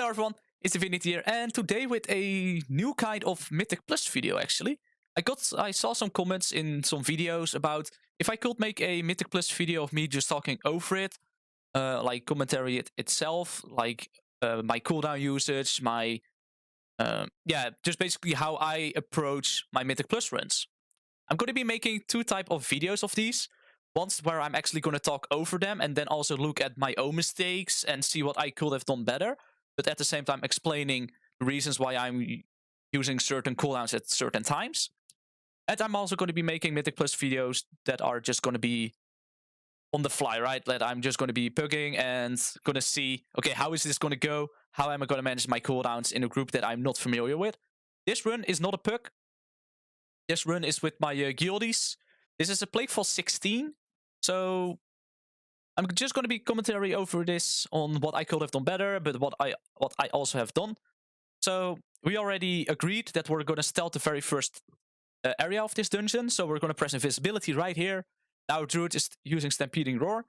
Hello everyone, ItzzDivinity here, and today with a new kind of Mythic Plus video actually. I saw some comments in some videos about if I could make a Mythic Plus video of me just talking over it, like commentary itself, like my cooldown usage, my yeah, just basically how I approach my Mythic Plus runs. I'm going to be making two type of videos of these. Once where I'm actually going to talk over them and then also look at my own mistakes and see what I could have done better. But at the same time explaining the reasons why I'm using certain cooldowns at certain times. And I'm also going to be making Mythic Plus videos that are just going to be on the fly, right? That I'm just going to be pugging and going to see, okay, how is this going to go? How am I going to manage my cooldowns in a group that I'm not familiar with? This run is not a pug. This run is with my guildies. This is a Plaguefall 16. So I'm just going to be commentary over this on what I could have done better, but what I also have done. So we already agreed that we're going to stealth the very first area of this dungeon. So we're going to press invisibility right here. Now Druid is using Stampeding Roar.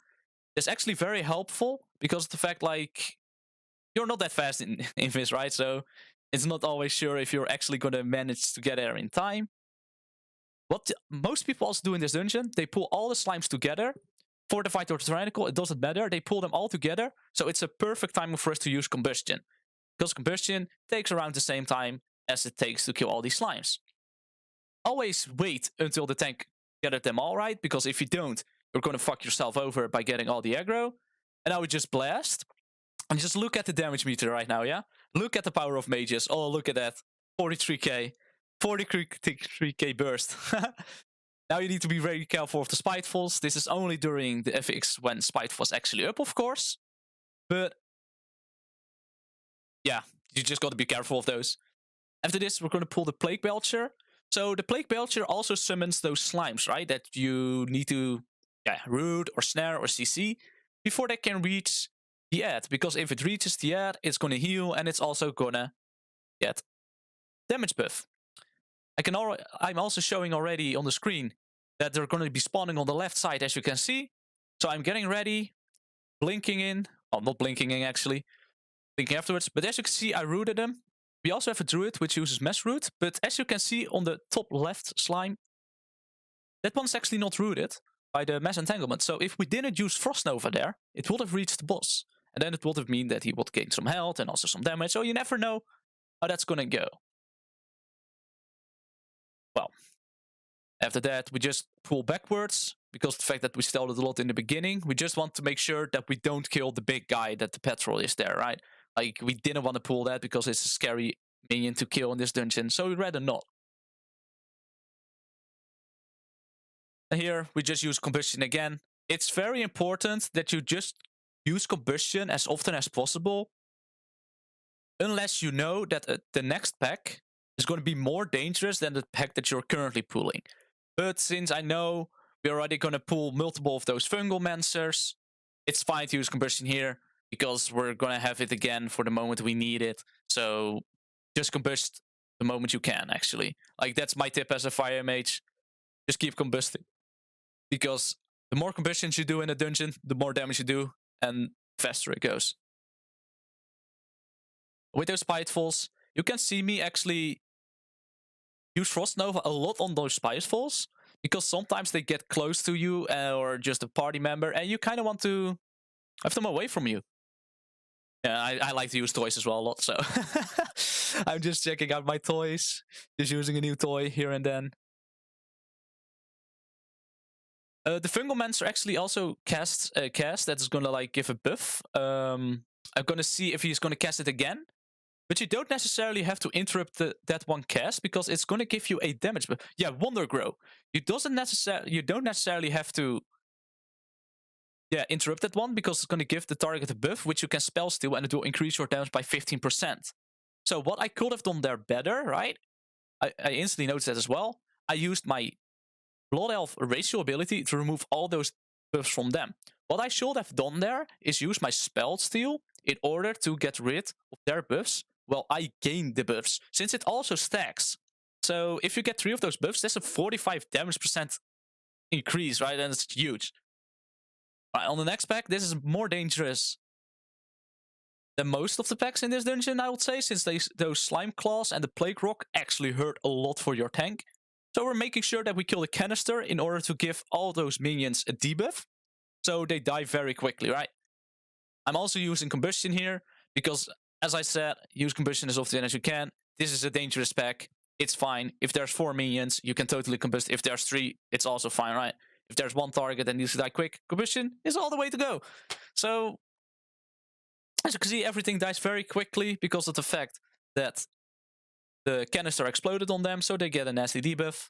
That's actually very helpful because of the fact like you're not that fast in Invis, right? So it's not always sure if you're actually going to manage to get there in time. What most people also do in this dungeon, they pull all the slimes together. Fortified or tyrannical, it doesn't matter. They pull them all together. So it's a perfect time for us to use combustion. Because combustion takes around the same time as it takes to kill all these slimes. Always wait until the tank gathered them all right. Because if you don't, you're going to fuck yourself over by getting all the aggro. And I would just blast. And just look at the damage meter right now, yeah? Look at the power of mages. Oh, look at that. 43k. 43k burst. Now you need to be very careful of the Spitefuls. This is only during the FX when Spite was actually up, of course. But yeah, you just got to be careful of those. After this, we're going to pull the Plague Belcher. So the Plague Belcher also summons those slimes, right? That you need to root or snare or CC before they can reach the ad. Because if it reaches the ad, it's going to heal and it's also going to get damage buff. I'm also showing already on the screen that they're going to be spawning on the left side, as you can see. So I'm getting ready, blinking in. Oh, not blinking in, actually. Blinking afterwards. But as you can see, I rooted them. We also have a druid, which uses Mass Root. But as you can see on the top left slime, that one's actually not rooted by the Mass Entanglement. So if we didn't use Frost Nova there, it would have reached the boss. And then it would have meant that he would gain some health and also some damage. So you never know how that's going to go. Well, after that, we just pull backwards because of the fact that we stealed a lot in the beginning. We just want to make sure that we don't kill the big guy that the petrol is there, right? Like, we didn't want to pull that because it's a scary minion to kill in this dungeon, so we'd rather not. And here, we just use combustion again. It's very important that you just use combustion as often as possible, unless you know that the next pack is going to be more dangerous than the pack that you're currently pulling. But since I know we're already going to pull multiple of those fungal mancers, it's fine to use combustion here because we're going to have it again for the moment we need it. So just combust the moment you can, actually. Like, that's my tip as a fire mage. Just keep combusting. Because the more combustions you do in a dungeon, the more damage you do, and faster it goes. With those Spitefuls, you can see me actually use Frost Nova a lot on those Spitefuls, because sometimes they get close to you or just a party member, and you kind of want to have them away from you. Yeah, I like to use toys as well a lot, so I'm just checking out my toys, just using a new toy here and then. The Fungal Mancer actually also casts a cast that's gonna like give a buff. I'm gonna see if he's gonna cast it again. But you don't necessarily have to interrupt that one cast because it's going to give you a damage buff. Yeah, Wonder Grow. You don't necessarily have to interrupt that one because it's going to give the target a buff, which you can spell steal, and it will increase your damage by 15%. So what I could have done there better, right? I instantly noticed that as well. I used my Blood Elf ratio ability to remove all those buffs from them. What I should have done there is use my spell steal in order to get rid of their buffs. Well, I gained the buffs, since it also stacks. So if you get 3 of those buffs, that's a 45 damage % increase, right? And it's huge. Right, on the next pack, this is more dangerous than most of the packs in this dungeon, I would say, since those slime claws and the plague rock actually hurt a lot for your tank. So we're making sure that we kill the canister in order to give all those minions a debuff, so they die very quickly, right? I'm also using combustion here, because, as I said, use combustion as often as you can. This is a dangerous pack. It's fine. If there's 4 minions, you can totally combust. If there's 3, it's also fine, right? If there's 1 target that needs to die quick, combustion is all the way to go. So, as you can see, everything dies very quickly because of the fact that the canister exploded on them, so they get a nasty debuff.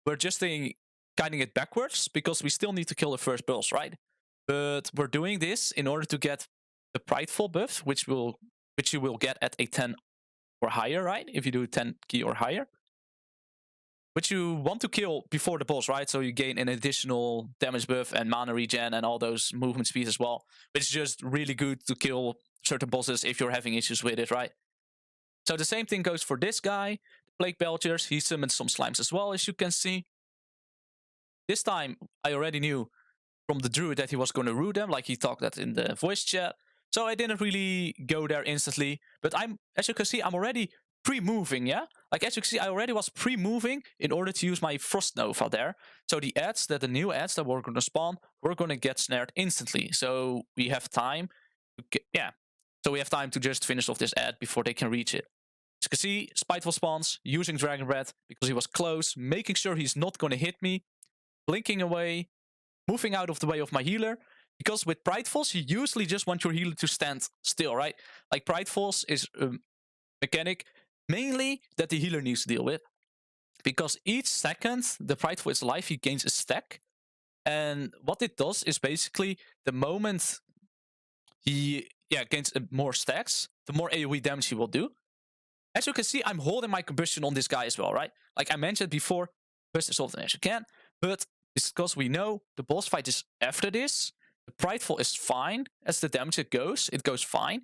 We're just guiding it backwards because we still need to kill the first boss, right? But we're doing this in order to get the Prideful buff, which you will get at a 10 or higher, right? If you do 10 key or higher. Which you want to kill before the boss, right? So you gain an additional damage buff and mana regen and all those movement speeds as well. Which is just really good to kill certain bosses if you're having issues with it, right? So the same thing goes for this guy. Plague Belchers, he summoned some slimes as well, as you can see. This time, I already knew from the druid that he was going to root them, like he talked that in the voice chat. So I didn't really go there instantly. But as you can see, I'm already pre-moving, yeah? Like, as you can see, I already was pre-moving in order to use my Frost Nova there. So the new ads that were going to spawn, we're going to get snared instantly. So we have time to So we have time to just finish off this ad before they can reach it. As you can see, Spiteful spawns, using Dragon Breath because he was close, making sure he's not going to hit me, blinking away, moving out of the way of my healer. Because with Pridefuls, you usually just want your healer to stand still, right? Like, Pridefuls is a mechanic mainly that the healer needs to deal with. Because each second the Prideful is alive, he gains a stack. And what it does is basically the moment he gains more stacks, the more AoE damage he will do. As you can see, I'm holding my combustion on this guy as well, right? Like I mentioned before, burst as often as you can. But it's because we know the boss fight is after this. The Prideful is fine. As the damage it goes fine.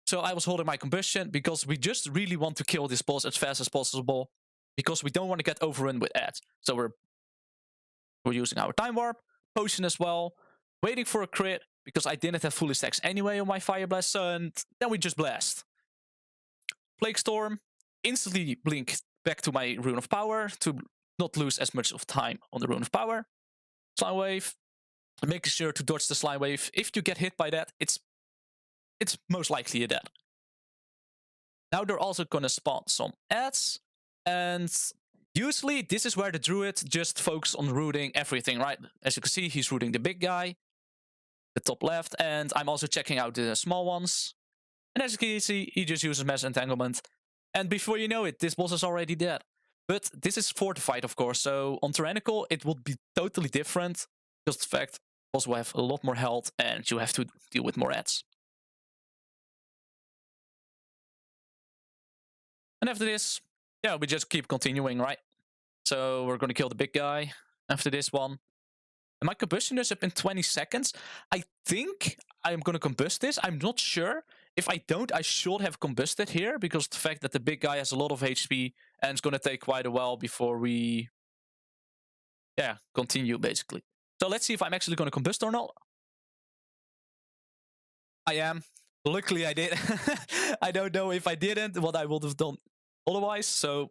So I was holding my combustion because we just really want to kill this boss as fast as possible. Because we don't want to get overrun with ads. So we're using our Time Warp, Potion as well, waiting for a crit, because I didn't have fully stacks anyway on my Fire Blast, and then we just blast. Plague Storm, instantly blink back to my Rune of Power to not lose as much of time on the Rune of Power. Slime Wave, making sure to dodge the Slime Wave. If you get hit by that, it's most likely a death. Now they're also gonna spawn some ads, and usually this is where the druid just focuses on rooting everything, right? As you can see, he's rooting the big guy, the top left, and I'm also checking out the small ones. And as you can see, he just uses Mass Entanglement. And before you know it, this boss is already dead. But this is fortified, of course, so on Tyrannical it would be totally different. Just the fact boss will have a lot more health and you have to deal with more ads. And after this, we just keep continuing, right? So we're gonna kill the big guy after this one. And my combustion is up in 20 seconds. I think I'm gonna combust this. I'm not sure. If I don't, I should have combusted here, because the fact that the big guy has a lot of HP and it's gonna take quite a while before we continue, basically. So let's see if I'm actually gonna combust or not. I am. Luckily I did. I don't know if I didn't, what I would have done otherwise, so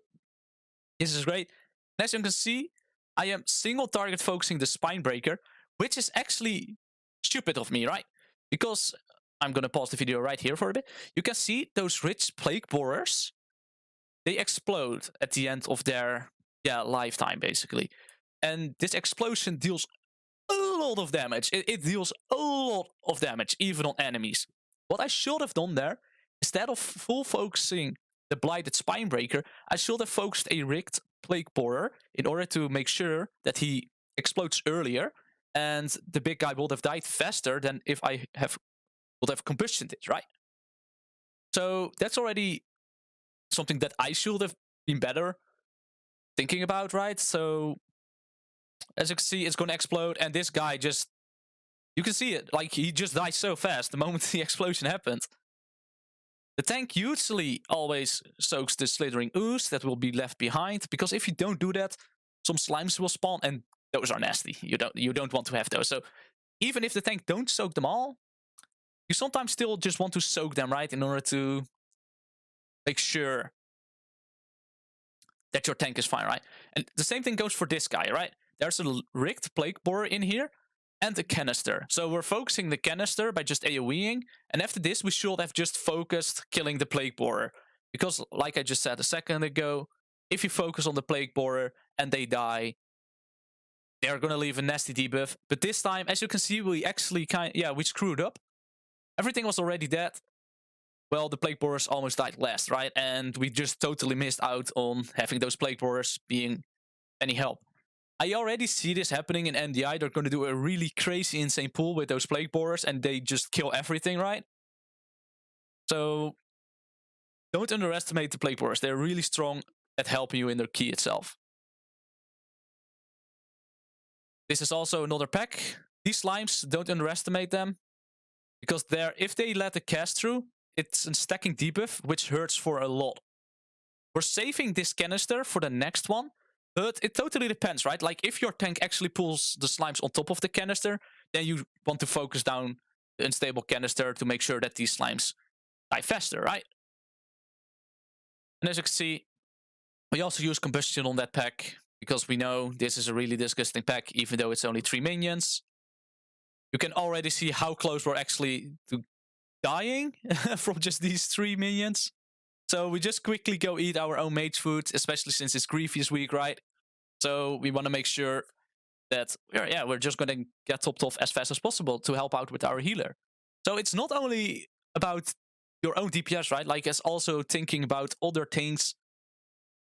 this is great. And as you can see, I am single target focusing the Spine Breaker, which is actually stupid of me, right? Because I'm gonna pause the video right here for a bit. You can see those rich Plague Borers, they explode at the end of their lifetime, basically. And this explosion deals a lot of damage. It deals a lot of damage, even on enemies. What I should have done there, instead of full focusing the Blighted Spinebreaker, I should have focused a rigged Plague Borer in order to make sure that he explodes earlier, and the big guy would have died faster than if I would have combustioned it, right? So that's already something that I should have been better thinking about, right? So as you can see, it's going to explode, and this guy just, you can see it, like he just died so fast the moment the explosion happened. The tank usually always soaks the slithering ooze that will be left behind, because if you don't do that, some slimes will spawn, and those are nasty. You don't want to have those. So even if the tank don't soak them all, you sometimes still just want to soak them, right? In order to make sure that your tank is fine, right? And the same thing goes for this guy, right? There's a rigged plague borer in here and a canister. So we're focusing the canister by just AoEing. And after this, we should have just focused killing the plague borer. Because like I just said a second ago, if you focus on the plague borer and they die, they're gonna leave a nasty debuff. But this time, as you can see, we actually we screwed up. Everything was already dead. Well, the plague borers almost died last, right? And we just totally missed out on having those plague borers being any help. I already see this happening in NDI. They're going to do a really crazy, insane pull with those plague borers, and they just kill everything, right? So don't underestimate the plague borers. They're really strong at helping you in their key itself. This is also another pack. These slimes, don't underestimate them. Because if they let the cast through, it's a stacking debuff, which hurts for a lot. We're saving this canister for the next one, but it totally depends, right? Like, if your tank actually pulls the slimes on top of the canister, then you want to focus down the unstable canister to make sure that these slimes die faster, right? And as you can see, we also use combustion on that pack, because we know this is a really disgusting pack, even though it's only 3 minions. You can already see how close we're actually to dying from just these 3 minions. So we just quickly go eat our own mage food, especially since it's Grievous week, right? So we want to make sure that we're just going to get topped off as fast as possible to help out with our healer. So it's not only about your own DPS, right? Like, it's also thinking about other things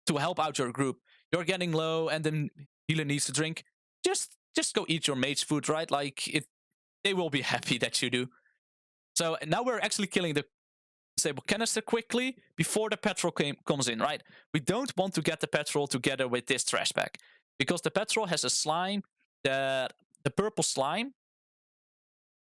to help out your group. You're getting low and the healer needs to drink. Just go eat your mage food, right? Like, they will be happy that you do. So now we're actually killing the stable canister quickly before the petrol comes in, right? We don't want to get the petrol together with this trash pack, because the petrol has a slime that the purple slime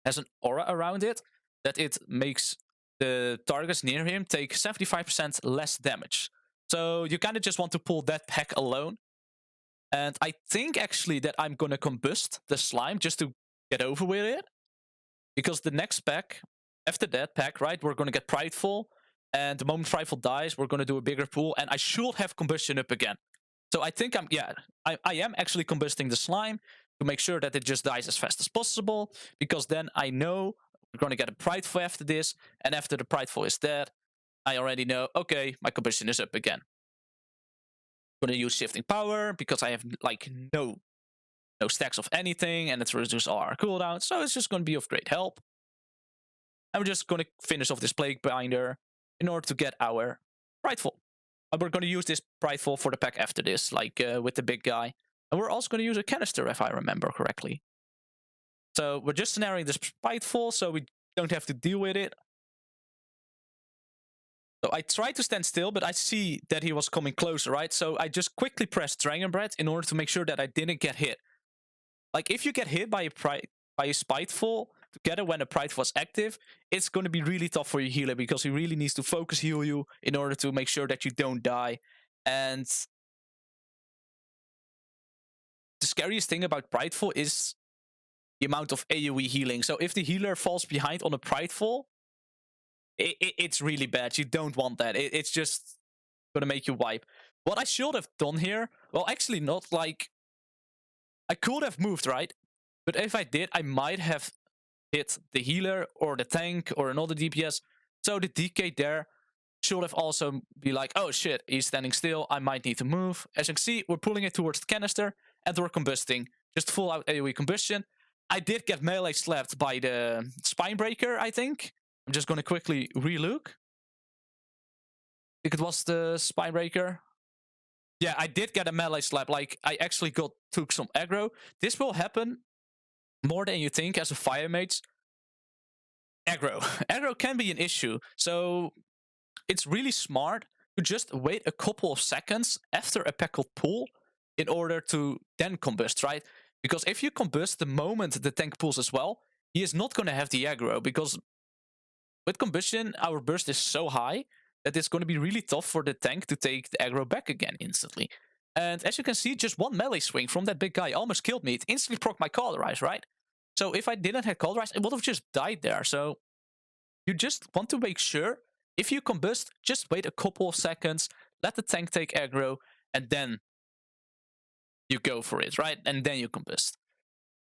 has an aura around it that it makes the targets near him take 75% less damage. So you kind of just want to pull that pack alone. And I think actually that I'm gonna combust the slime just to get over with it, because the next pack after that pack, right, we're going to get Prideful, and the moment Prideful dies, we're going to do a bigger pool, and I should have combustion up again. So I think I am actually combusting the slime to make sure that it just dies as fast as possible, because then I know we're going to get a Prideful after this, and after the Prideful is dead, I already know, okay, my combustion is up again. I'm going to use Shifting Power, because I have, like, no stacks of anything, and it's reduced all our cooldowns, so it's just going to be of great help. And we're just going to finish off this Plague Binder in order to get our Prideful. And we're going to use this Prideful for the pack after this, like with the big guy. And we're also going to use a canister, if I remember correctly. So we're just snaring this Prideful, so we don't have to deal with it. So I tried to stand still, but I see that he was coming closer, right? So I just quickly pressed Dragon Breath in order to make sure that I didn't get hit. Like, if you get hit by a Spiteful together when the Prideful was active, it's going to be really tough for your healer, because he really needs to focus heal you in order to make sure that you don't die. And the scariest thing about Prideful is the amount of AoE healing. So if the healer falls behind on a Prideful, it's really bad. You don't want that. It's just going to make you wipe. What I should have done here, well, actually not, like, I could have moved, right? But if I did, I might have hit the healer or the tank or another DPS. So the DK there should have also be like, oh shit, he's standing still, I might need to move. As you can see, we're pulling it towards the canister and we're combusting. Just full out AoE combustion. I did get melee slapped by the Spinebreaker, I think. I'm just going to quickly relook. I think it was the Spinebreaker. Yeah, I did get a melee slap. Like, I actually took some aggro. This will happen more than you think as a fire mage. Aggro. Aggro can be an issue. So it's really smart to just wait a couple of seconds after a packled pull in order to then combust, right? Because if you combust the moment the tank pulls as well, he is not going to have the aggro, because with combustion, our burst is so high that it's going to be really tough for the tank to take the aggro back again instantly. And as you can see, just one melee swing from that big guy almost killed me. It instantly proc my Cauterize, right? So if I didn't have Cauterize, it would have just died there. So You just want to make sure, if you combust, just wait a couple of seconds, let the tank take aggro, and then you go for it, right? And then you combust.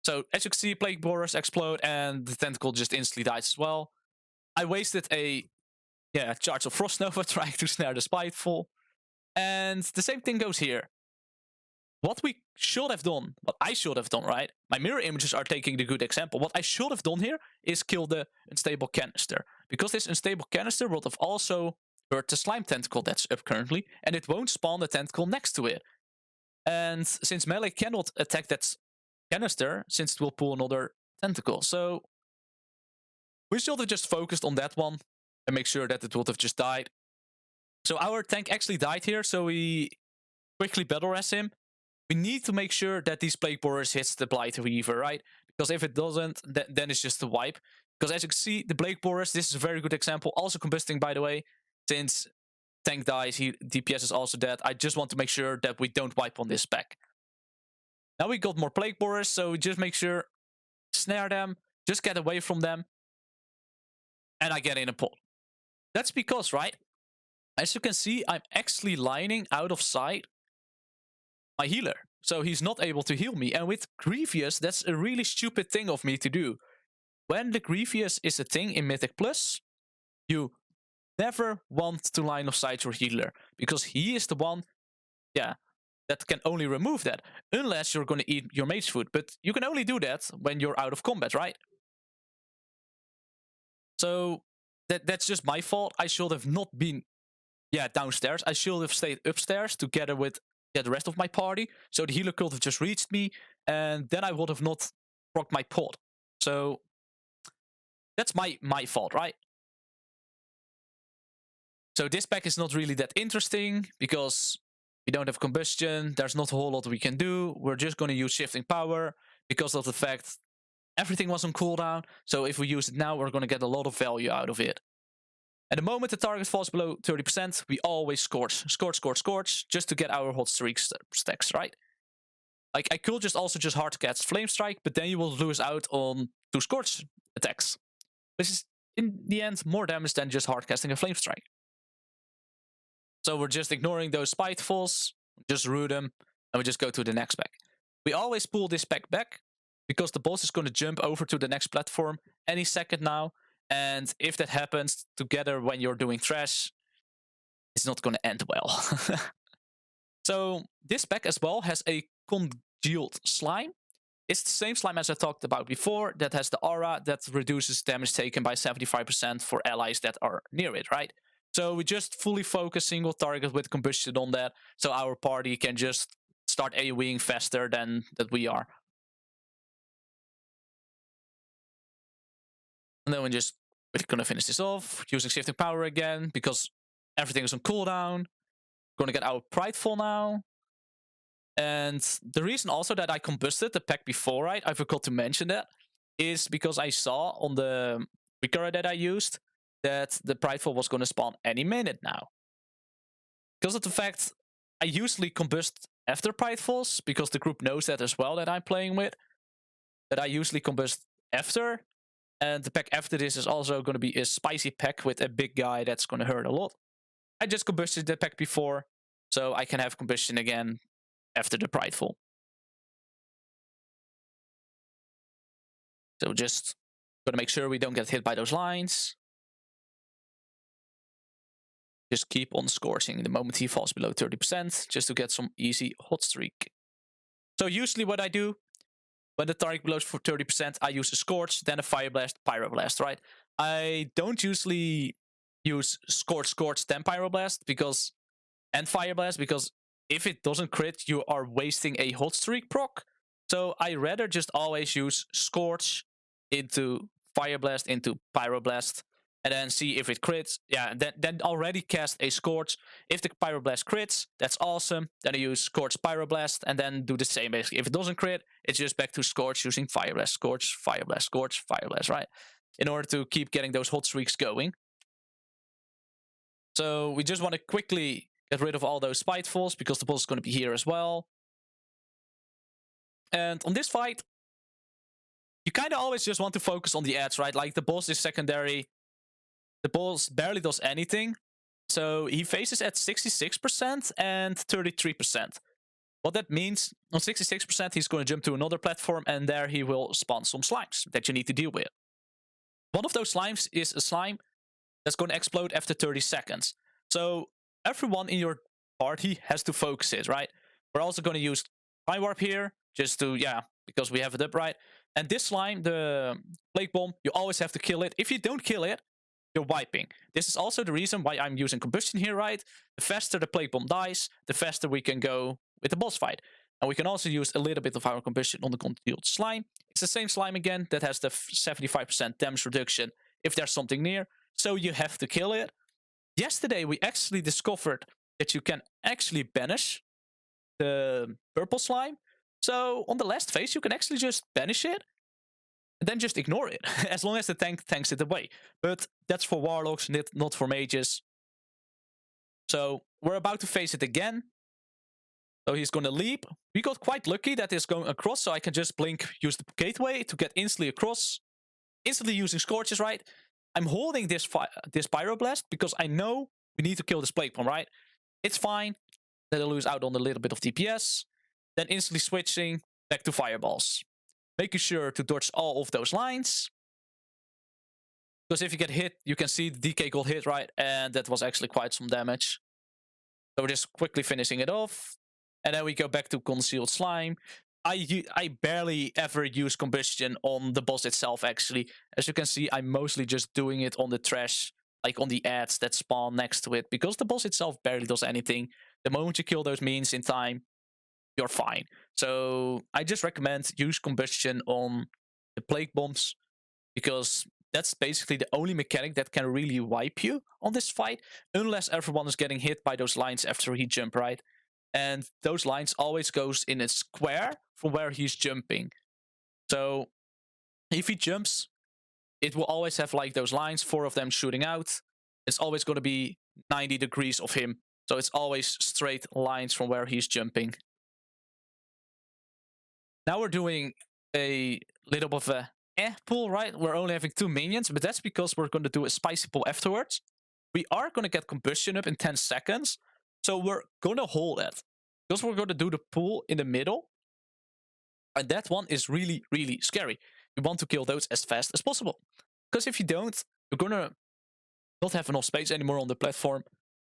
So as you can see, Plague Borers explode, and the tentacle just instantly dies as well. I wasted a charge of Frost Nova trying to snare the Prideful. And the same thing goes here. What we should have done, what I should have done, right? My mirror images are taking the good example. What I should have done here is kill the unstable canister. Because this unstable canister would have also hurt the slime tentacle that's up currently, and it won't spawn the tentacle next to it. And since melee cannot attack that canister, since it will pull another tentacle. So we should have just focused on that one and make sure that it would have just died. So our tank actually died here, so we quickly battle res him. We need to make sure that these Plague Borers hits the Blight Weaver, right? Because if it doesn't, then it's just a wipe. Because as you can see, the Plague Borers, this is a very good example. Also combusting, by the way, since tank dies, DPS is also dead. I just want to make sure that we don't wipe on this spec. Now we got more Plague Borers, so we just make sure, snare them, just get away from them, and I get in a pot. That's because, right, as you can see, I'm actually lining out of sight my healer. So he's not able to heal me. And with Grievous, that's a really stupid thing of me to do. When the Grievous is a thing in Mythic Plus, you never want to line of sight your healer. Because he is the one, that can only remove that. Unless you're going to eat your mage food. But you can only do that when you're out of combat, right? So that's just my fault. I should have not been downstairs. I should have stayed upstairs together with the rest of my party. So the healer could have just reached me, and then I would have not procced my pot. So that's my fault, right? So this pack is not really that interesting because we don't have combustion. There's not a whole lot we can do. We're just going to use shifting power because of the fact everything was on cooldown. So if we use it now, we're going to get a lot of value out of it. At the moment the target falls below 30%, we always scorch, just to get our hot streak stacks, right? Like, I could also just hard cast Flame Strike, but then you will lose out on 2 scorch attacks. Which is, in the end, more damage than just hard casting a Flame Strike. So we're just ignoring those Spidefuls, just root them, and we just go to the next pack. We always pull this pack back, because the boss is going to jump over to the next platform any second now. And if that happens together when you're doing trash, it's not going to end well. So this pack as well has a congealed slime. It's the same slime as I talked about before that has the aura that reduces damage taken by 75% for allies that are near it, right? So we just fully focus single target with combustion on that, so our party can just start AoEing faster than that we are. And then we're going to finish this off using shifting power again because everything is on cooldown. Going to get our Prideful now. And the reason also that I combusted the pack before, right, I forgot to mention that, is because I saw on the Recurrer that I used that the Prideful was going to spawn any minute now. Because of the fact I usually combust after Pridefuls, because the group knows that as well that I'm playing with, that I usually combust after. And the pack after this is also going to be a spicy pack with a big guy that's going to hurt a lot. I just combusted the pack before, so I can have combustion again after the Prideful. So just got to make sure we don't get hit by those lines. Just keep on scorching the moment he falls below 30%, just to get some easy hot streak. So usually what I do, when the target below 30%, I use a Scorch, then a Fire Blast, Pyro Blast, right? I don't usually use Scorch, then Pyro Blast, and Fire Blast, because if it doesn't crit, you are wasting a hot streak proc. So I rather just always use Scorch into Fire Blast into Pyro Blast, and then see if it crits. Yeah, then already cast a Scorch. If the Pyro Blast crits, that's awesome. Then I use Scorch, Pyro Blast, and then do the same basically. If it doesn't crit, it's just back to Scorch using Fire Blast, Scorch, Fire Blast, Scorch, Fire Blast, right? In order to keep getting those hot streaks going. So we just want to quickly get rid of all those Spidefuls, because the boss is going to be here as well. And on this fight, you kind of always just want to focus on the edge, right? Like, the boss is secondary. the boss barely does anything. So he faces at 66% and 33%. What that means, on 66%, he's going to jump to another platform, and there he will spawn some slimes that you need to deal with. One of those slimes is a slime that's going to explode after 30 seconds. So everyone in your party has to focus it, right? We're also going to use Time Warp here, just to, because we have it up, right? And this slime, the Plague Bomb, you always have to kill it. If you don't kill it, you're wiping. This is also the reason why I'm using Combustion here, right? The faster the Plague Bomb dies, the faster we can go with the boss fight. And we can also use a little bit of our Combustion on the concealed slime. It's the same slime again that has the 75% damage reduction if there's something near. So you have to kill it. Yesterday, we actually discovered that you can actually banish the purple slime. So on the last phase, you can actually just banish it and then just ignore it, as long as the tank tanks it away. But that's for warlocks, not for mages. So we're about to face it again. So he's going to leap. We got quite lucky that he's going across, so I can just blink, use the gateway to get instantly across. Instantly using Scorches, right? I'm holding this Pyroblast because I know we need to kill this Plague Bomb, right? It's fine. Then I'll lose out on a little bit of DPS. Then instantly switching back to Fireballs. Making sure to dodge all of those lines. Because if you get hit, you can see the DK got hit, right? And that was actually quite some damage. So we're just quickly finishing it off. And then we go back to Concealed Slime. I barely ever use Combustion on the boss itself, actually. As you can see, I'm mostly just doing it on the trash, like on the ads that spawn next to it, because the boss itself barely does anything. The moment you kill those minions in time, you're fine. So I just recommend use Combustion on the Plague Bombs, because that's basically the only mechanic that can really wipe you on this fight, unless everyone is getting hit by those lines after he jump, right? And those lines always goes in a square from where he's jumping. So if he jumps, it will always have like those lines, 4 of them shooting out. It's always going to be 90 degrees of him. So it's always straight lines from where he's jumping. Now we're doing a little bit of a pull, right? We're only having 2 minions, but that's because we're going to do a spicy pull afterwards. We are going to get Combustion up in 10 seconds. So we're going to hold it, because we're going to do the pull in the middle. And that one is really, really scary. We want to kill those as fast as possible. Because if you don't, you're going to not have enough space anymore on the platform.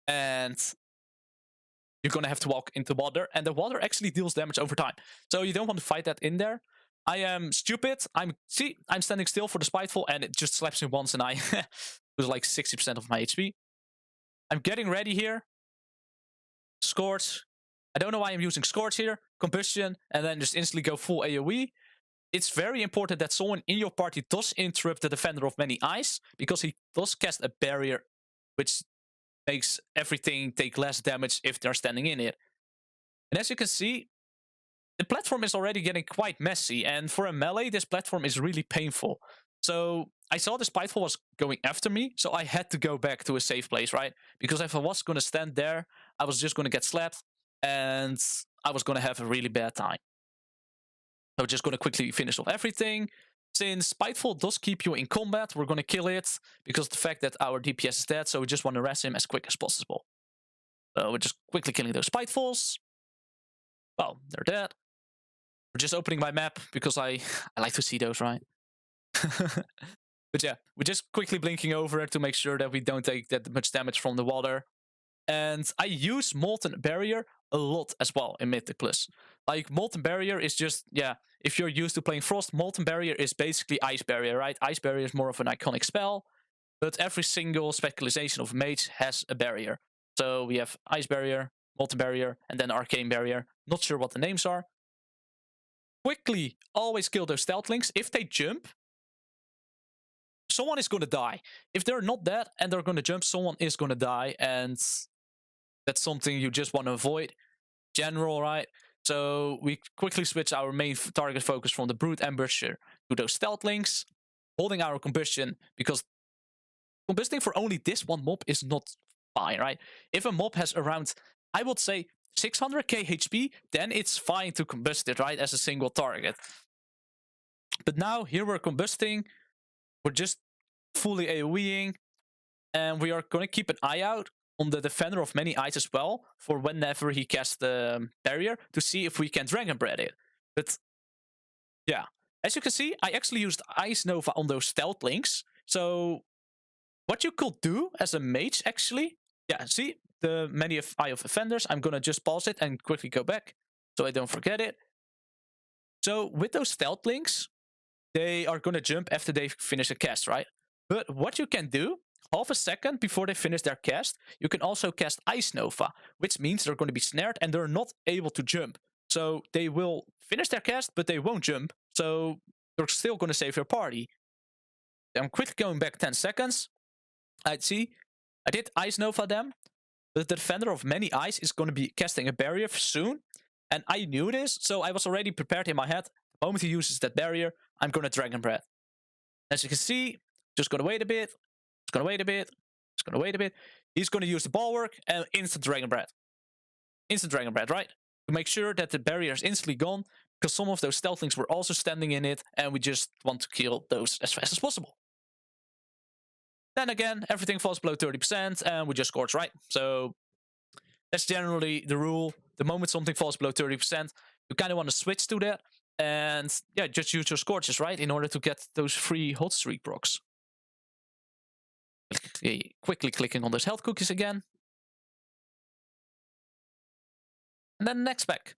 And you're going to have to walk into water. And the water actually deals damage over time. So you don't want to fight that in there. I am stupid. I'm standing still for the Spiteful, and it just slaps me once, and I lose like 60% of my HP. I'm getting ready here. Scorch. I don't know why I'm using Scorch here. Combustion, and then just instantly go full AoE. It's very important that someone in your party does interrupt the Defender of Many Eyes, because he does cast a barrier, which makes everything take less damage if they're standing in it. And as you can see, the platform is already getting quite messy, and for a melee, this platform is really painful. So I saw the Spiteful was going after me, so I had to go back to a safe place, right? Because if I was going to stand there, I was just going to get slapped, and I was going to have a really bad time. So we're just going to quickly finish off everything. Since Spiteful does keep you in combat, we're going to kill it, because of the fact that our DPS is dead, so we just want to rest him as quick as possible. So we're just quickly killing those Spitefuls. Well, they're dead. We're just opening my map, because I like to see those, right? But yeah, we're just quickly blinking over it to make sure that we don't take that much damage from the water. And I use Molten Barrier a lot as well in Mythic Plus. Like, Molten Barrier is just, if you're used to playing Frost, Molten Barrier is basically Ice Barrier, right? Ice Barrier is more of an iconic spell, but every single specialization of Mage has a barrier. So we have Ice Barrier, Molten Barrier, and then Arcane Barrier. Not sure what the names are. Quickly always kill those Stealth Links. If they jump, someone is going to die. If they're not dead and they're going to jump, someone is going to die. And that's something you just want to avoid. General, right? So we quickly switch our main target focus from the Brute Ambusher to those Stealth Links. Holding our Combustion, because combusting for only this one mob is not fine, right? If a mob has around, I would say, 600k HP, then it's fine to combust it, right? As a single target. But now, here we're combusting. We're just fully AoEing. And we are going to keep an eye out on the Defender of Many Eyes as well, for whenever he casts the barrier, to see if we can Dragon Breath it. But yeah, as you can see, I actually used Ice Nova on those stealth links. So what you could do as a mage, actually, yeah, see the Many Eye of Offenders. I'm gonna just pause it and quickly go back so I don't forget it. So with those stealth links, they are gonna jump after they finish a cast, right? But what you can do, half a second before they finish their cast, you can also cast Ice Nova, which means they're going to be snared and they're not able to jump. So they will finish their cast, but they won't jump. So they're still going to save your party. I'm quickly going back 10 seconds. I did Ice Nova them. But the Defender of Many Eyes is going to be casting a barrier soon. And I knew this, so I was already prepared in my head. The moment he uses that barrier, I'm going to Dragon Breath. As you can see, just going to wait a bit. Just going to wait a bit. Just going to wait a bit. He's going to use the Bulwark and instant Dragon Breath. Instant Dragon Breath, right? To make sure that the barrier is instantly gone, because some of those stealthlings were also standing in it, and we just want to kill those as fast as possible. Then again, everything falls below 30%, and we just scorch, right? So that's generally the rule. The moment something falls below 30%, you kind of want to switch to that. And yeah, just use your scorches, right? In order to get those free hot streak procs. Quickly clicking on those health cookies again. And then next pack.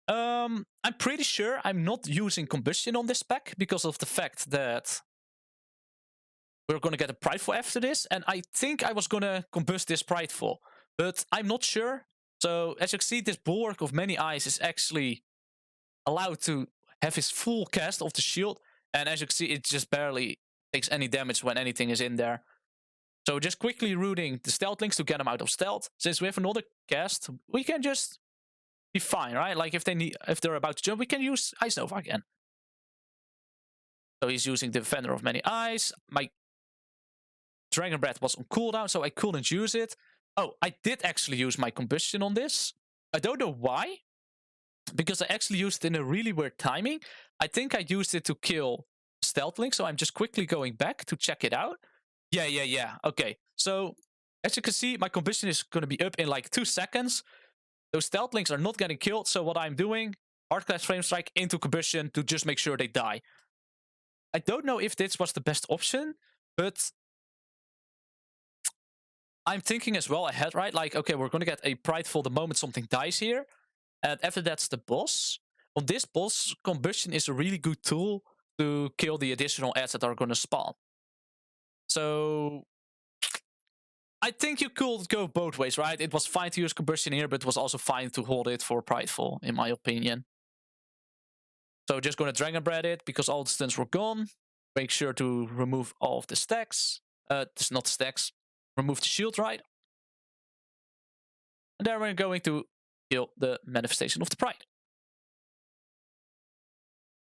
I'm pretty sure I'm not using Combustion on this pack because of the fact that we're going to get a Prideful after this. And I think I was going to combust this Prideful, but I'm not sure. So as you can see, this Bulwark of Many Eyes is actually allowed to have his full cast of the shield. And as you can see, it just barely takes any damage when anything is in there. So just quickly rooting the stealth links to get them out of stealth. Since we have another cast, we can just be fine, right? Like if they're about to jump, we can use Ice Nova again. So he's using the Defender of Many Eyes. My Dragon Breath was on cooldown, so I couldn't use it. Oh, I did actually use my Combustion on this. I don't know why, because I actually used it in a really weird timing. I think I used it to kill Stealth Link, so I'm just quickly going back to check it out. Yeah. Okay, so as you can see, my Combustion is going to be up in like 2 seconds. Those Stealth Links are not getting killed, so what I'm doing, Hard Class Flame Strike into Combustion to just make sure they die. I don't know if this was the best option, but I'm thinking as well ahead, right? Like, okay, we're going to get a Prideful the moment something dies here. And after that's the boss. On this boss, Combustion is a really good tool to kill the additional ads that are going to spawn. So I think you could go both ways, right? It was fine to use Combustion here, but it was also fine to hold it for Prideful, in my opinion. So just going to Dragon Breath it, because all the stuns were gone. Make sure to remove all of the stacks. It's not stacks. Remove the shield, right? And then we're going to kill the Manifestation of the Pride.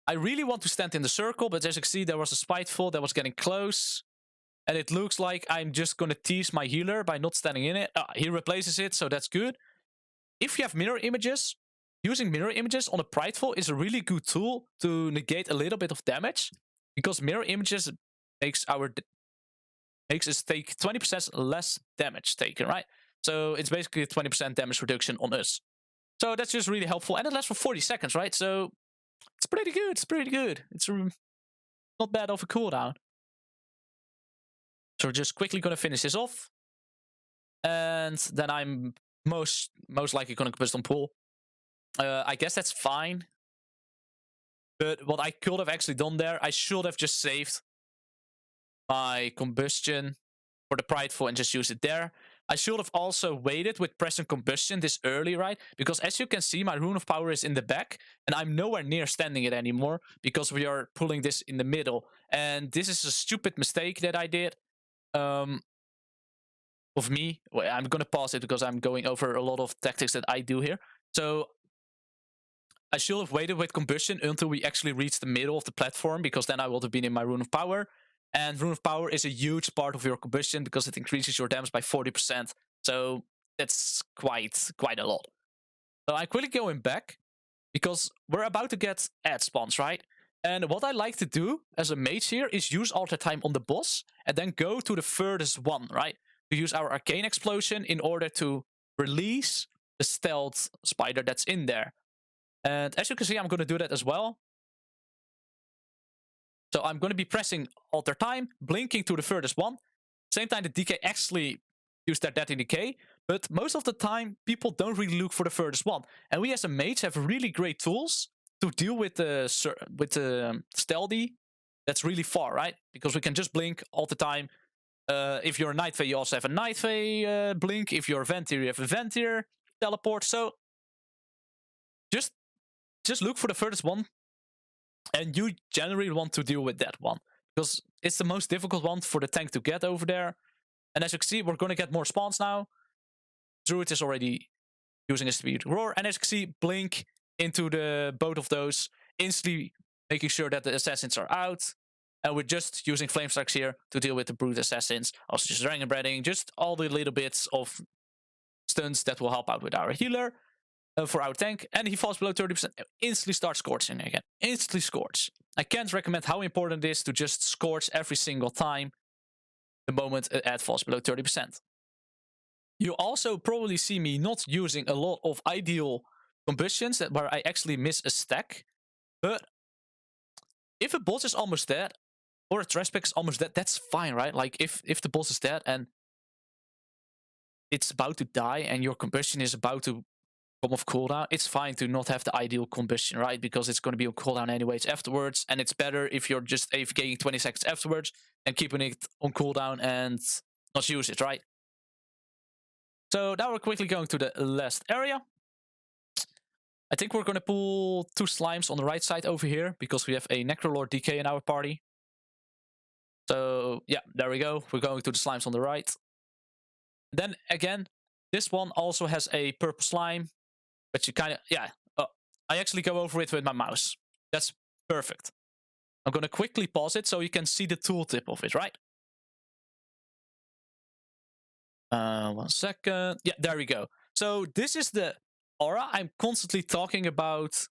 I really want to stand in the circle, but as you can see, there was a Spiteful that was getting close. And it looks like I'm just going to tease my healer by not standing in it. He replaces it, so that's good. If you have mirror images, using mirror images on a Prideful is a really good tool to negate a little bit of damage. Because mirror images makes us take 20% less damage taken, right? So it's basically a 20% damage reduction on us. So that's just really helpful. And it lasts for 40 seconds, right? So it's pretty good. It's pretty good. It's not bad of a cooldown. So we're just quickly going to finish this off. And then I'm most likely going to combust on pool. I guess that's fine. But what I could have actually done there, I should have just saved my Combustion for the Prideful and just used it there. I should have also waited with pressing Combustion this early, right? Because as you can see, my Rune of Power is in the back, and I'm nowhere near standing it anymore because we are pulling this in the middle. And this is a stupid mistake that I did of me. Well, I'm going to pause it because I'm going over a lot of tactics that I do here. So I should have waited with Combustion until we actually reach the middle of the platform, because then I would have been in my Rune of Power. And Rune of Power is a huge part of your Combustion because it increases your damage by 40%. So that's quite a lot. So I'm quickly going back because we're about to get ad spawns, right? And what I like to do as a mage here is use altar time on the boss and then go to the furthest one, right? To use our arcane explosion in order to release the stealth spider that's in there. And as you can see, I'm going to do that as well. So I'm going to be pressing altar time, blinking to the furthest one. Same time, the DK actually use their death in decay, but most of the time, people don't really look for the furthest one. And we as a mage have really great tools to deal with the stealthy that's really far, right? Because we can just blink all the time. If you're a Night Fae, you also have a Night Fae blink. If you're a Ventier, you have a Ventier teleport. So just look for the furthest one, and you generally want to deal with that one because it's the most difficult one for the tank to get over there. And as you can see, we're going to get more spawns now. Druid is already using his speed roar, and as you can see, blink into the both of those, instantly making sure that the assassins are out. And we're just using flame strikes here to deal with the brute assassins. Also just dragon breathing, just all the little bits of stuns that will help out with our healer for our tank. And he falls below 30%, instantly starts scorching again. Instantly scorch. I can't recommend how important it is to just scorch every single time the moment an ad falls below 30%. You also probably see me not using a lot of ideal combustions where I actually miss a stack. But if a boss is almost dead, or a trash pack is almost dead, that's fine, right? Like if the boss is dead and it's about to die and your combustion is about to come off cooldown, it's fine to not have the ideal combustion, right? Because it's going to be on cooldown anyways afterwards, and it's better if you're just AFKing 20 seconds afterwards and keeping it on cooldown and not use it, right? So now we're quickly going to the last area. I think we're going to pull 2 slimes on the right side over here because we have a Necrolord DK in our party. So yeah, there we go. We're going to the slimes on the right. Then again, this one also has a purple slime, but you kind of, yeah, I actually go over it with my mouse. That's perfect. I'm going to quickly pause it so you can see the tooltip of it, right? 1 second. Yeah, there we go. So this is the aura I'm constantly talking about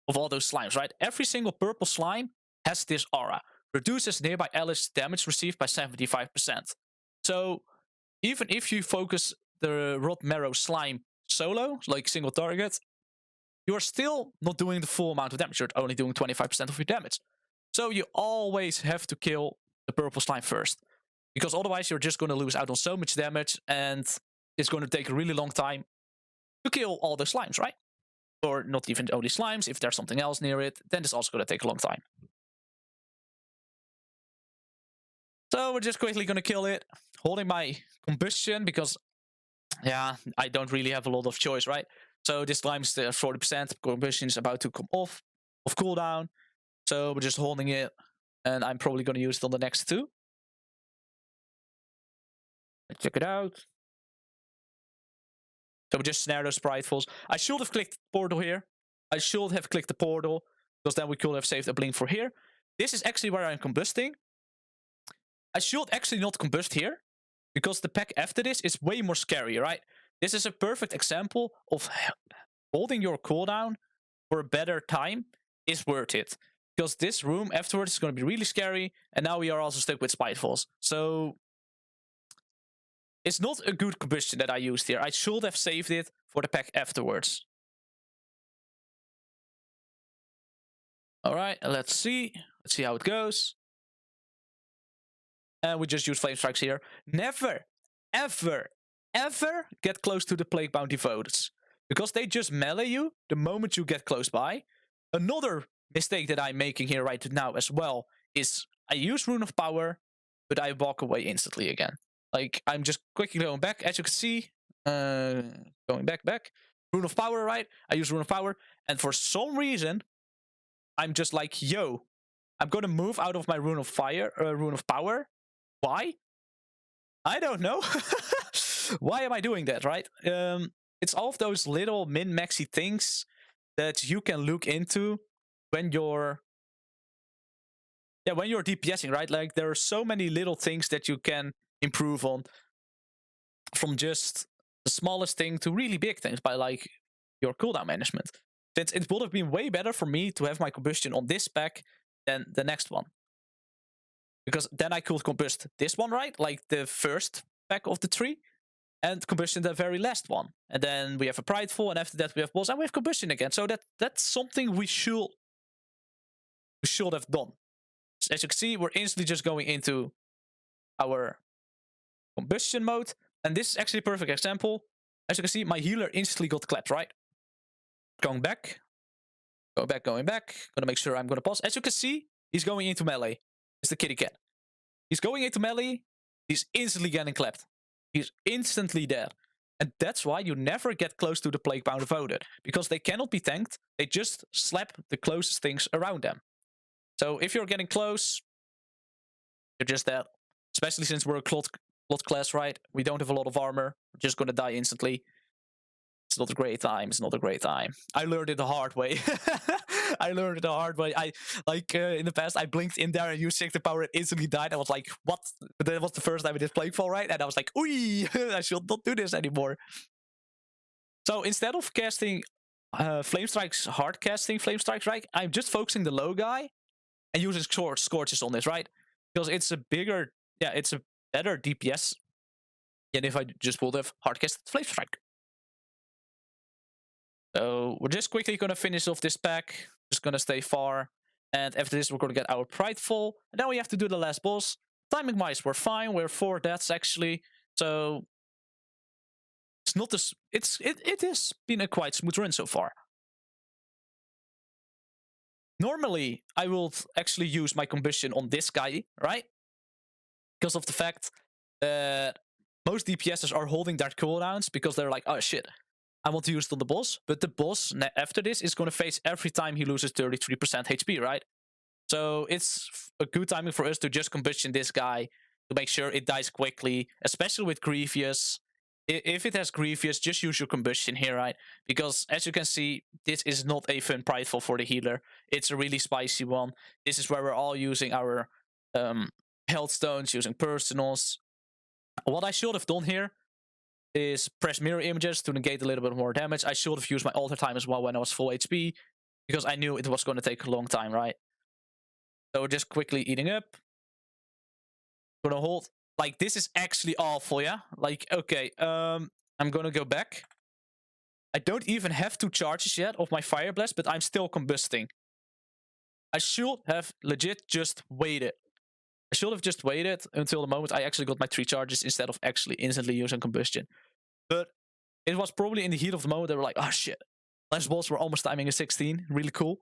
of all those slimes, right? Every single purple slime has this aura. Reduces nearby allies' damage received by 75%. So even if you focus the Rot Marrow slime solo, like single target, you're still not doing the full amount of damage. You're only doing 25% of your damage. So you always have to kill the purple slime first. Because otherwise you're just going to lose out on so much damage, and it's going to take a really long time to kill all the slimes, right? Or not even only slimes, if there's something else near it, then it's also going to take a long time. So we're just quickly going to kill it, holding my combustion, because, yeah, I don't really have a lot of choice, right? So this slime is there 40%, combustion is about to come off cooldown. So we're just holding it, and I'm probably going to use it on the next 2. Let's check it out. So we just snare those Pridefuls. I should have clicked portal here. I should have clicked the portal, because then we could have saved a blink for here. This is actually where I'm combusting. I should actually not combust here, because the pack after this is way more scary, right? This is a perfect example of holding your cooldown for a better time is worth it. Because this room afterwards is going to be really scary, and now we are also stuck with Spitefuls. So it's not a good combustion that I used here. I should have saved it for the pack afterwards. Alright, let's see. Let's see how it goes. And we just use Flame Strikes here. Never, ever, ever get close to the Plaguebound Devotees. Because they just melee you the moment you get close by. Another mistake that I'm making here right now as well is I use Rune of Power, but I walk away instantly again. Like, I'm just quickly going back, as you can see. Going back. Rune of Power, right? I use Rune of Power. And for some reason, I'm just like, yo, I'm going to move out of my Rune of Power. Why? I don't know. Why am I doing that, right? It's all of those little min-maxy things that you can look into when you're DPSing, right? Like, there are so many little things that you can improve on, from just the smallest thing to really big things by, like, your cooldown management. since it would have been way better for me to have my combustion on this pack than the next one. Because then I could combust this one, right? Like the first pack of the 3. And combustion the very last one. And then we have a Prideful, and after that we have boss, and we have combustion again. So that's something we should have done. As you can see, we're instantly just going into our combustion mode. And this is actually a perfect example. As you can see, my healer instantly got clapped, right? Going back. Going back. Gonna make sure I'm gonna pause. As you can see, he's going into melee. It's the kitty cat. He's going into melee. He's instantly getting clapped. He's instantly dead. And that's why you never get close to the Plagueful devoted. Because they cannot be tanked. They just slap the closest things around them. So if you're getting close, you're just dead. Especially since we're a Clot class, right? We don't have a lot of armor. We're just gonna die instantly. It's not a great time. It's not a great time. I learned it the hard way. I learned it the hard way. In the past, I blinked in there and used Signature Power and instantly died. I was like, what? But that was the first time I did Plagueful, right? And I was like, oi, I should not do this anymore. So instead of casting Flame Strikes, hard casting Flame Strikes, right? I'm just focusing the low guy and using Scorches on this, right? Because it's a bigger, it's a better DPS than if I just would have hard casted Flame Strike. So we're just quickly going to finish off this pack. Just going to stay far. And after this, we're going to get our Prideful. And then we have to do the last boss. Timing-wise, we're fine. We're 4 deaths, actually. So it's not this. It has been a quite smooth run so far. Normally, I will actually use my combustion on this guy, right? Because of the fact that most DPSs are holding their cooldowns because they're like, oh shit, I want to use it on the boss. But the boss, after this, is going to face every time he loses 33% HP, right? So it's a good timing for us to just combustion this guy to make sure it dies quickly, especially with Grievous. If it has Grievous, just use your combustion here, right? Because as you can see, this is not a fun Prideful for the healer. It's a really spicy one. This is where we're all using our health stones, using personals. What I should have done here is press mirror images to negate a little bit more damage. I should have used my alter time as well when I was full HP, because I knew it was going to take a long time, right? So we're just quickly eating up. Gonna hold. Like, this is actually awful, yeah? Like, okay, I'm gonna go back. I don't even have 2 charges yet of my Fire Blast, but I'm still combusting. I should have legit just waited. I should have just waited until the moment I actually got my 3 charges instead of actually instantly using combustion. But it was probably in the heat of the moment they were like, oh shit. Last boss, we're almost timing a 16. Really cool.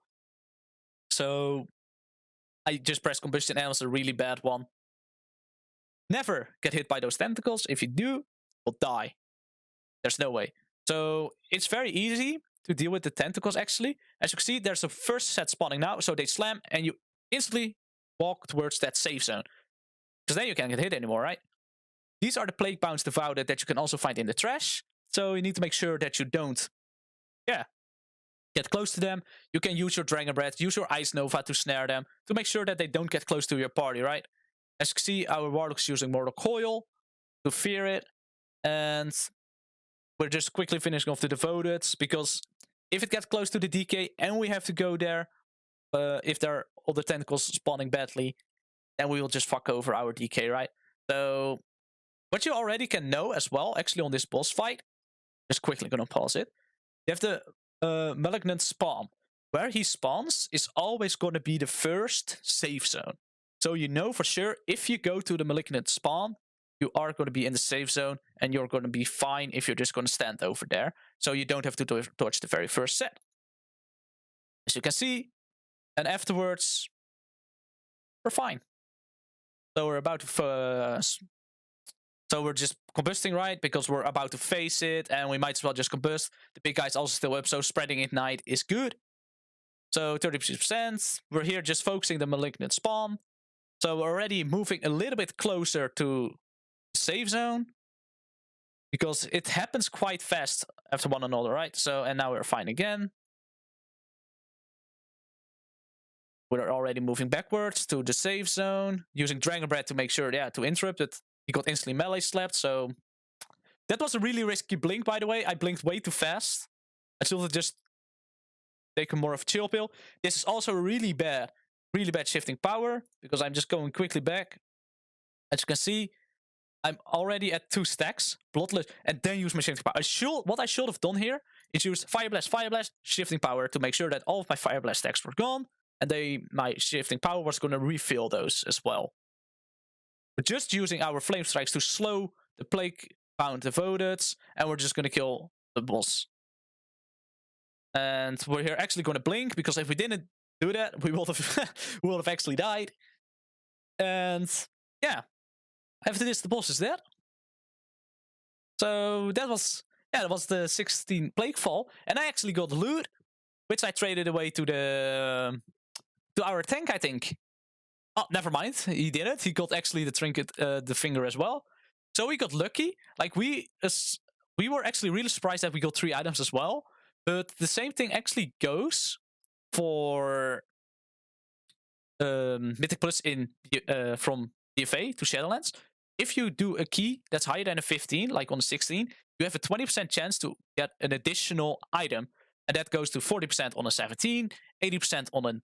So I just pressed combustion and it was a really bad one. Never get hit by those tentacles. If you do, you'll die. There's no way. So it's very easy to deal with the tentacles, actually. As you can see, there's a first set spawning now. So they slam and you instantly walk towards that safe zone. Because then you can't get hit anymore, right? These are the Plague Bounds Devoured that you can also find in the trash. So you need to make sure that you don't, get close to them. You can use your Dragon Breath, use your Ice Nova to snare them, to make sure that they don't get close to your party, right? As you can see, our Warlock's using Mortal Coil to fear it. And we're just quickly finishing off the Devoted, because if it gets close to the DK and we have to go there, if there are other tentacles spawning badly, then we will just fuck over our DK, right? So what you already can know as well, actually, on this boss fight, just quickly gonna pause it. You have the Malignant spawn. Where he spawns is always gonna be the first safe zone. So you know for sure, if you go to the Malignant spawn, you are going to be in the safe zone, and you're going to be fine if you're just going to stand over there. So you don't have to dodge the very first set. As you can see, and afterwards, we're fine. So we're about to... so we're just combusting, right? Because we're about to face it, and we might as well just combust. The big guy's also still up, so spreading Ignite is good. So 30%. We're here just focusing the Malignant spawn. So we're already moving a little bit closer to the safe zone, because it happens quite fast after one another, right? So, and now we're fine again. We're already moving backwards to the safe zone, using Dragon Breath to make sure, to interrupt it. He got instantly melee slapped, so that was a really risky blink, by the way. I blinked way too fast. I should have just take a more of a chill pill. This is also really bad shifting power, because I'm just going quickly back. As you can see, I'm already at 2 stacks, bloodless, and then use my shifting power. What I should have done here is use Fire Blast, shifting power to make sure that all of my Fire Blast stacks were gone, and my shifting power was going to refill those as well. We're just using our Flame Strikes to slow the Plague Pound devoted, and we're just going to kill the boss. And we're here actually going to blink, because if we didn't do that, we would have actually died. And yeah, after this, the boss is dead. So that was the 16 Plaguefall, and I actually got loot, which I traded away to our tank, I think. Oh, never mind, he didn't. He got actually the trinket, the finger as well. So we got lucky. Like we were actually really surprised that we got 3 items as well. But the same thing actually goes for Mythic Plus in from DFA to Shadowlands. If you do a key that's higher than a 15, like on a 16, you have a 20% chance to get an additional item. And that goes to 40% on a 17, 80% on an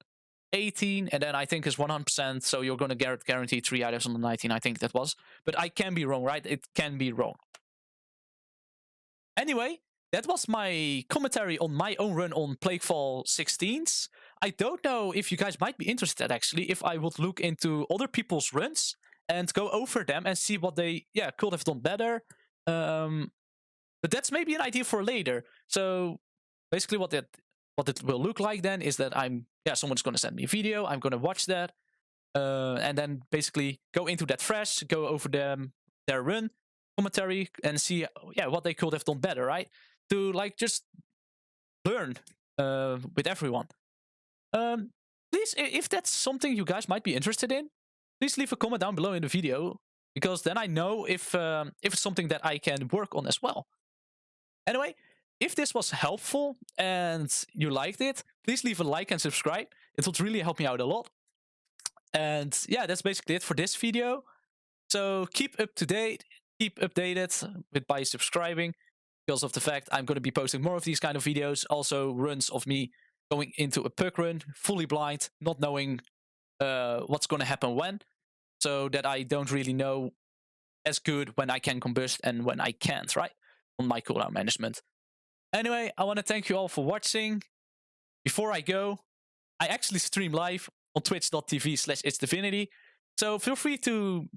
18, and then I think is 100%, so you're going to guarantee 3 items on the 19, I think that was. But I can be wrong, right? It can be wrong. Anyway, that was my commentary on my own run on Plaguefall 16s. I don't know if you guys might be interested, actually, if I would look into other people's runs and go over them and see what they could have done better. But that's maybe an idea for later. So basically what it will look like then is that someone's going to send me a video, I'm going to watch that, and then basically go into that fresh, go over their run commentary and see what they could have done better, right? To like just learn with everyone. Please, if that's something you guys might be interested in, please leave a comment down below in the video, because then I know if it's something that I can work on as well. Anyway, if this was helpful and you liked it, please leave a like and subscribe. It would really help me out a lot. And yeah, that's basically it for this video. So keep up to date, keep updated by subscribing, because of the fact I'm going to be posting more of these kind of videos. Also runs of me going into a puck run, fully blind, not knowing what's going to happen when, so that I don't really know as good when I can combust and when I can't, right? On my cooldown management. Anyway, I want to thank you all for watching. Before I go, I actually stream live on twitch.tv/ItzzDivinity. So feel free to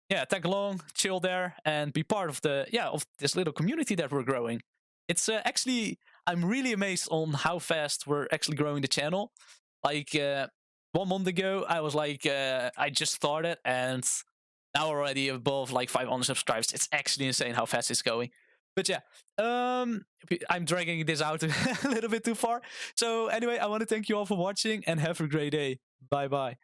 tag along, chill there, and be part of of this little community that we're growing. It's actually, I'm really amazed on how fast we're actually growing the channel. Like 1 month ago, I was like, I just started, and now already above like 500 subscribers. It's actually insane how fast it's going. But yeah, I'm dragging this out a little bit too far. So anyway, I want to thank you all for watching and have a great day. Bye bye.